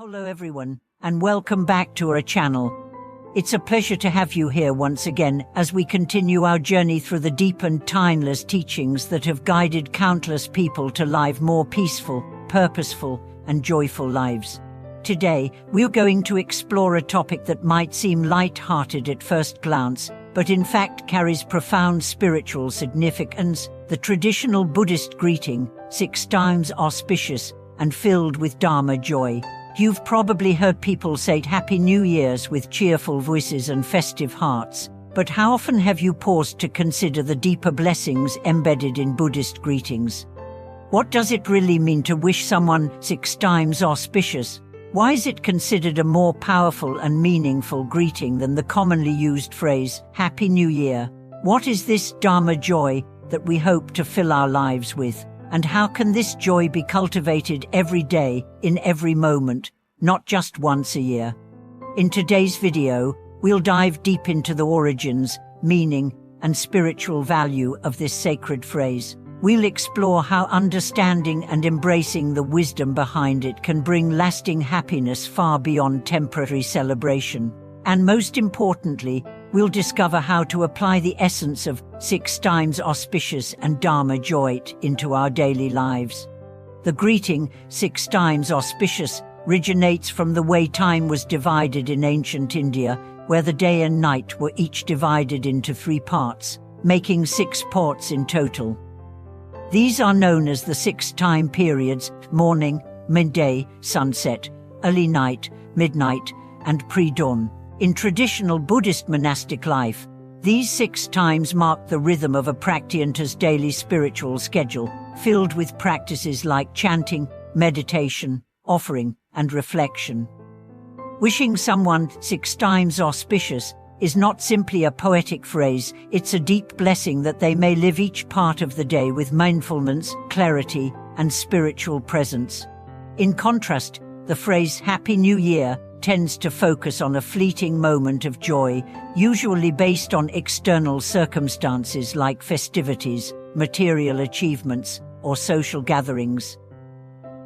Hello everyone, and welcome back to our channel. It's a pleasure to have you here once again as we continue our journey through the deep and timeless teachings that have guided countless people to live more peaceful, purposeful, and joyful lives. Today, we're going to explore a topic that might seem light-hearted at first glance, but in fact carries profound spiritual significance: the traditional Buddhist greeting, 6 times auspicious and filled with Dharma joy. You've probably heard people say Happy New Year's with cheerful voices and festive hearts, but how often have you paused to consider the deeper blessings embedded in Buddhist greetings? What does it really mean to wish someone 6 times auspicious? Why is it considered a more powerful and meaningful greeting than the commonly used phrase, Happy New Year? What is this Dharma joy that we hope to fill our lives with? And how can this joy be cultivated every day, in every moment, not just once a year? In today's video, we'll dive deep into the origins, meaning, and spiritual value of this sacred phrase. We'll explore how understanding and embracing the wisdom behind it can bring lasting happiness far beyond temporary celebration. And most importantly, we'll discover how to apply the essence of 6 times auspicious and Dharma joy into our daily lives. The greeting, 6 times auspicious, originates from the way time was divided in ancient India, where the day and night were each divided into 3 parts, making 6 parts in total. These are known as the 6 time periods: morning, midday, sunset, early night, midnight, and pre-dawn. In traditional Buddhist monastic life, these 6 times mark the rhythm of a practitioner's daily spiritual schedule, filled with practices like chanting, meditation, offering, and reflection. Wishing someone 6 times auspicious is not simply a poetic phrase, it's a deep blessing that they may live each part of the day with mindfulness, clarity, and spiritual presence. In contrast, the phrase Happy New Year tends to focus on a fleeting moment of joy, usually based on external circumstances like festivities, material achievements, or social gatherings.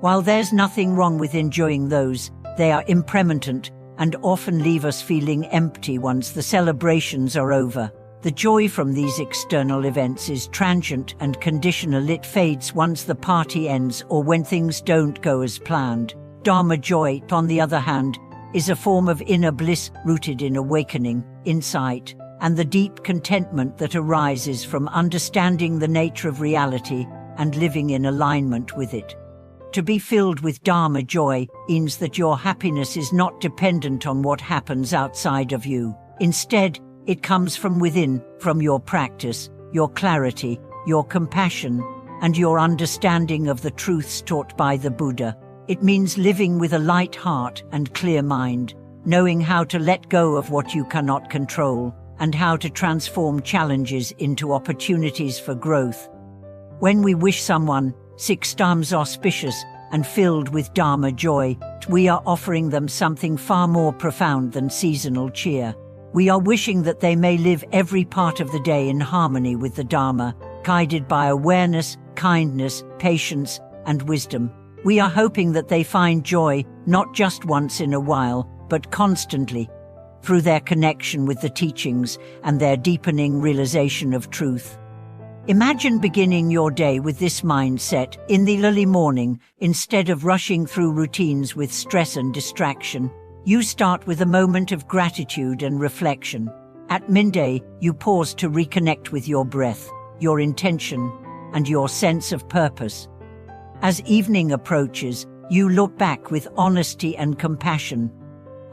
While there's nothing wrong with enjoying those, they are impermanent and often leave us feeling empty once the celebrations are over. The joy from these external events is transient and conditional. It fades once the party ends or when things don't go as planned. Dharma joy, on the other hand, is a form of inner bliss rooted in awakening, insight, and the deep contentment that arises from understanding the nature of reality and living in alignment with it. To be filled with Dharma joy means that your happiness is not dependent on what happens outside of you. Instead, it comes from within, from your practice, your clarity, your compassion, and your understanding of the truths taught by the Buddha. It means living with a light heart and clear mind, knowing how to let go of what you cannot control, and how to transform challenges into opportunities for growth. When we wish someone 6 times auspicious and filled with Dharma joy, we are offering them something far more profound than seasonal cheer. We are wishing that they may live every part of the day in harmony with the Dharma, guided by awareness, kindness, patience, and wisdom. We are hoping that they find joy not just once in a while, but constantly, through their connection with the teachings and their deepening realization of truth. Imagine beginning your day with this mindset in the early morning. Instead of rushing through routines with stress and distraction, you start with a moment of gratitude and reflection. At midday, you pause to reconnect with your breath, your intention, and your sense of purpose. As evening approaches, you look back with honesty and compassion,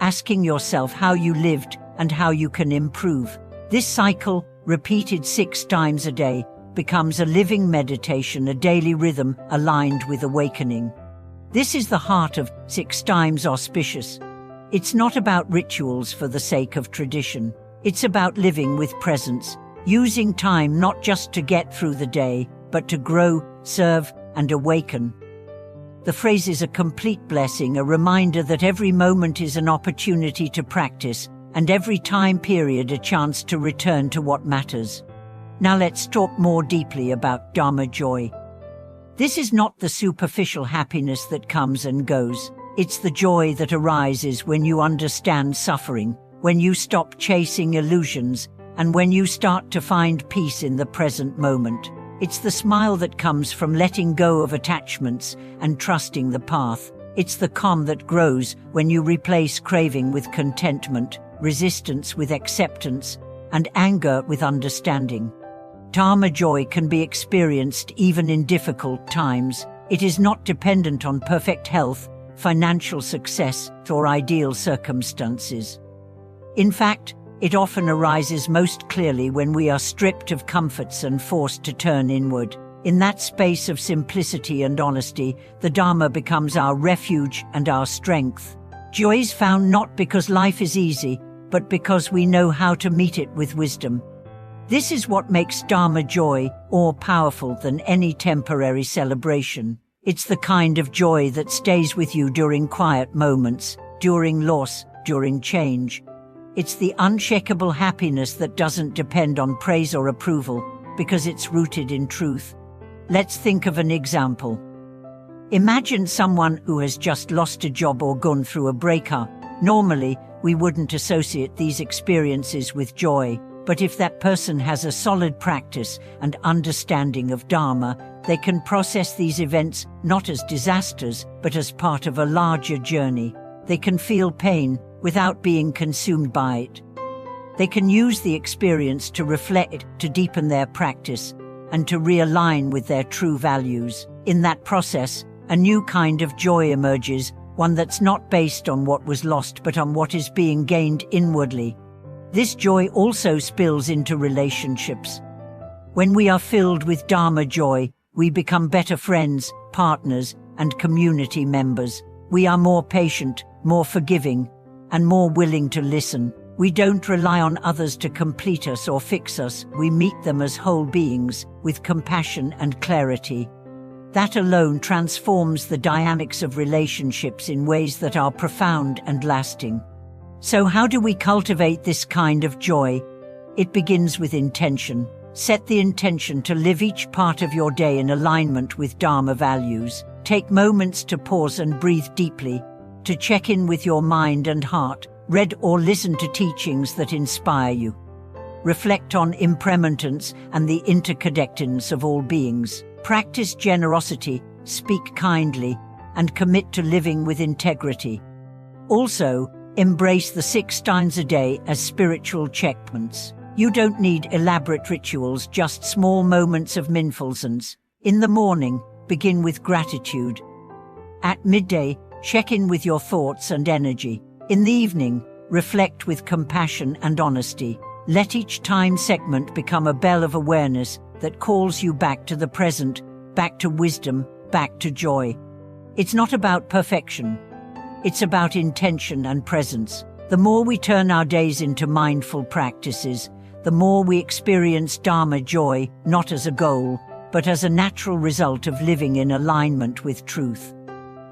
asking yourself how you lived and how you can improve. This cycle, repeated 6 times a day, becomes a living meditation, a daily rhythm aligned with awakening. This is the heart of 6 times auspicious. It's not about rituals for the sake of tradition. It's about living with presence, using time not just to get through the day, but to grow, serve, and awaken. The phrase is a complete blessing, a reminder that every moment is an opportunity to practice, and every time period a chance to return to what matters. Now let's talk more deeply about Dharma joy. This is not the superficial happiness that comes and goes. It's the joy that arises when you understand suffering, when you stop chasing illusions, and when you start to find peace in the present moment. It's the smile that comes from letting go of attachments and trusting the path. It's the calm that grows when you replace craving with contentment, resistance with acceptance, and anger with understanding. Dharma joy can be experienced even in difficult times. It is not dependent on perfect health, financial success, or ideal circumstances. In fact, it often arises most clearly when we are stripped of comforts and forced to turn inward. In that space of simplicity and honesty, the Dharma becomes our refuge and our strength. Joy is found not because life is easy, but because we know how to meet it with wisdom. This is what makes Dharma joy more powerful than any temporary celebration. It's the kind of joy that stays with you during quiet moments, during loss, during change. It's the unshakable happiness that doesn't depend on praise or approval, because it's rooted in truth. Let's think of an example. Imagine someone who has just lost a job or gone through a breakup. Normally, we wouldn't associate these experiences with joy, but if that person has a solid practice and understanding of Dharma, they can process these events not as disasters, but as part of a larger journey. They can feel pain without being consumed by it. They can use the experience to reflect, to deepen their practice, and to realign with their true values. In that process, a new kind of joy emerges, one that's not based on what was lost but on what is being gained inwardly. This joy also spills into relationships. When we are filled with Dharma joy, we become better friends, partners, and community members. We are more patient, more forgiving, and more willing to listen. We don't rely on others to complete us or fix us. We meet them as whole beings, with compassion and clarity. That alone transforms the dynamics of relationships in ways that are profound and lasting. So how do we cultivate this kind of joy? It begins with intention. Set the intention to live each part of your day in alignment with Dharma values. Take moments to pause and breathe deeply, to check in with your mind and heart. Read or listen to teachings that inspire you. Reflect on impermanence and the interconnectedness of all beings. Practice generosity, speak kindly, and commit to living with integrity. Also, embrace the 6 times a day as spiritual checkpoints. You don't need elaborate rituals, just small moments of mindfulness. In the morning, begin with gratitude. At midday, check in with your thoughts and energy. In the evening, reflect with compassion and honesty. Let each time segment become a bell of awareness that calls you back to the present, back to wisdom, back to joy. It's not about perfection. It's about intention and presence. The more we turn our days into mindful practices, the more we experience Dharma joy, not as a goal, but as a natural result of living in alignment with truth.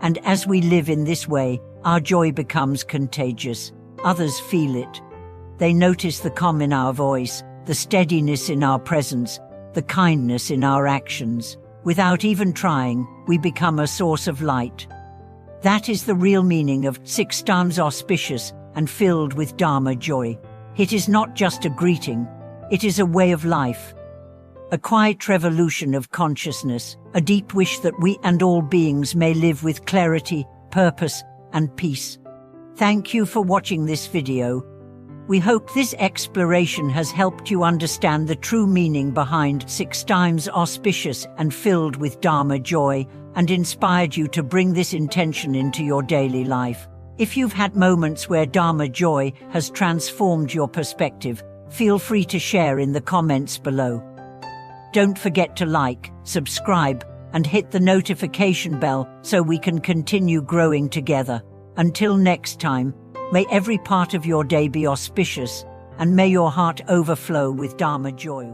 And as we live in this way, our joy becomes contagious. Others feel it. They notice the calm in our voice, the steadiness in our presence, the kindness in our actions. Without even trying, we become a source of light. That is the real meaning of 6 times auspicious and filled with Dharma joy. It is not just a greeting, it is a way of life. A quiet revolution of consciousness, a deep wish that we and all beings may live with clarity, purpose, and peace. Thank you for watching this video. We hope this exploration has helped you understand the true meaning behind 6 times auspicious and filled with Dharma joy, and inspired you to bring this intention into your daily life. If you've had moments where Dharma joy has transformed your perspective, feel free to share in the comments below. Don't forget to like, subscribe, and hit the notification bell so we can continue growing together. Until next time, may every part of your day be auspicious, and may your heart overflow with Dharma joy.